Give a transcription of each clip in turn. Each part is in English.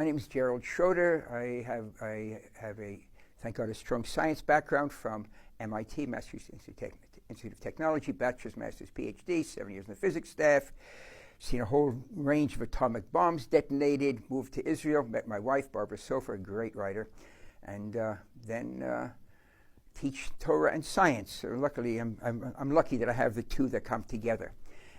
My name is Gerald Schroeder. I have a, thank God, a strong science background from MIT, Massachusetts Institute of Technology, bachelor's, master's, PhD, 7 years in the physics staff, seen a whole range of atomic bombs detonated, moved to Israel, met my wife, Barbara Sofer, a great writer, and then teach Torah and science. So luckily, I'm lucky that I have the two that come together.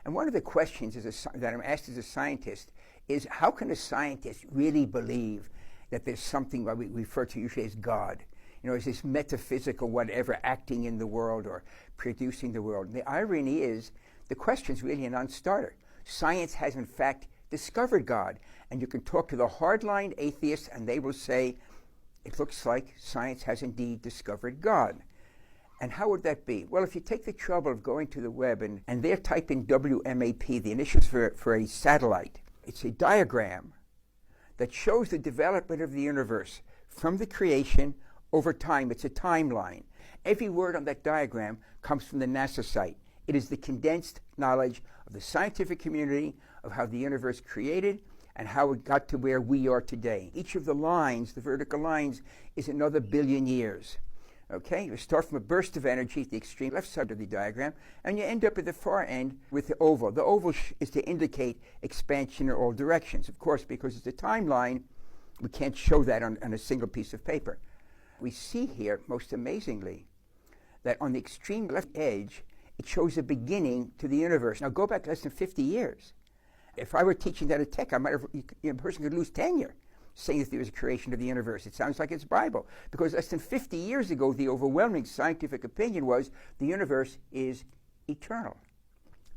And one of the questions that I'm asked as a scientist is, how can a scientist really believe that there's something what we refer to usually as God? You know, is this metaphysical whatever acting in the world or producing the world? And the irony is, the question's really a non-starter. Science has in fact discovered God. And you can talk to the hardline atheists and they will say, it looks like science has indeed discovered God. And how would that be? Well, if you take the trouble of going to the web and there type in WMAP, the initials for a satellite, it's a diagram that shows the development of the universe from the creation over time. It's a timeline. Every word on that diagram comes from the NASA site. It is the condensed knowledge of the scientific community of how the universe created and how it got to where we are today. Each of the lines, the vertical lines, is another billion years. Okay, you start from a burst of energy at the extreme left side of the diagram, and you end up at the far end with the oval. The oval is to indicate expansion in all directions. Of course, because it's a timeline, we can't show that on a single piece of paper. We see here, most amazingly, that on the extreme left edge, it shows a beginning to the universe. Now go back less than 50 years. If I were teaching that at Tech, a person could lose tenure saying that there was a creation of the universe. It sounds like it's Bible. Because less than 50 years ago, the overwhelming scientific opinion was the universe is eternal.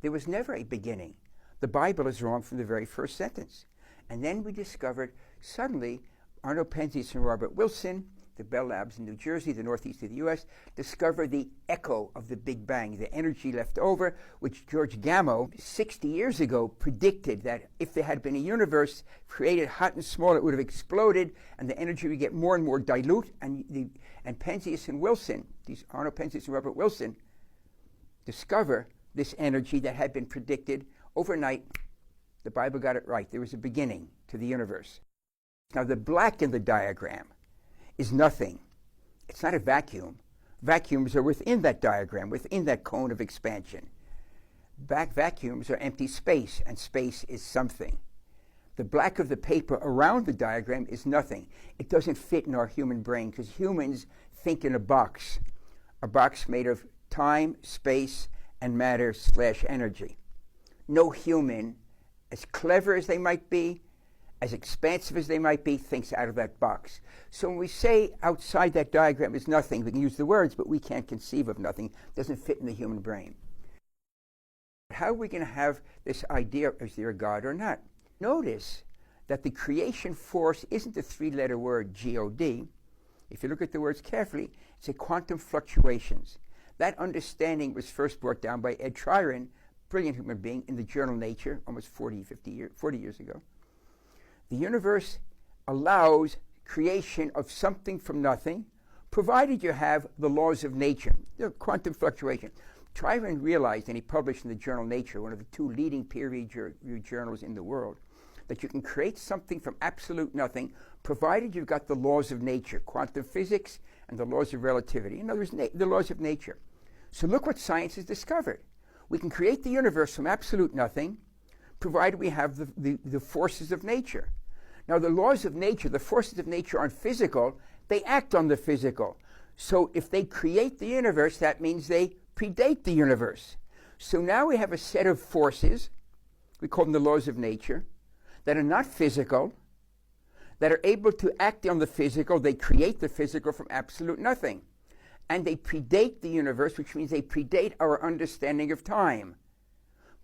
There was never a beginning. The Bible is wrong from the very first sentence. And then we discovered, suddenly, Arno Penzias and Robert Wilson, the Bell Labs in New Jersey, the northeast of the US, discovered the echo of the Big Bang, the energy left over, which George Gamow, 60 years ago, predicted that if there had been a universe created hot and small, it would have exploded, and the energy would get more and more dilute. And Penzias and Wilson, these Arno Penzias and Robert Wilson, discover this energy that had been predicted overnight. The Bible got it right. There was a beginning to the universe. Now, the black in the diagram is nothing. It's not a vacuum. Vacuums are within that diagram, within that cone of expansion. Vacuums are empty space, and space is something. The black of the paper around the diagram is nothing. It doesn't fit in our human brain because humans think in a box made of time, space, and matter/energy. No human, as clever as they might be, as expansive as they might be, thinks out of that box. So when we say outside that diagram is nothing, we can use the words, but we can't conceive of nothing. It doesn't fit in the human brain. How are we going to have this idea, is there a God or not? Notice that the creation force isn't the three-letter word G-O-D. If you look at the words carefully, it's a quantum fluctuations. That understanding was first brought down by Ed Tryon, brilliant human being, in the journal Nature almost 40 years ago. The universe allows creation of something from nothing, provided you have the laws of nature, the quantum fluctuation. Tryon realized, and he published in the journal Nature, one of the two leading peer-reviewed journals in the world, that you can create something from absolute nothing, provided you've got the laws of nature, quantum physics and the laws of relativity. In other words, the laws of nature. So look what science has discovered. We can create the universe from absolute nothing, provided we have the forces of nature. Now, the laws of nature, the forces of nature aren't physical. They act on the physical. So if they create the universe, that means they predate the universe. So now we have a set of forces, we call them the laws of nature, that are not physical, that are able to act on the physical. They create the physical from absolute nothing. And they predate the universe, which means they predate our understanding of time.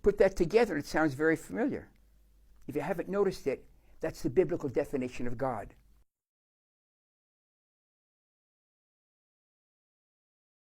Put that together, it sounds very familiar. If you haven't noticed it, that's the biblical definition of God.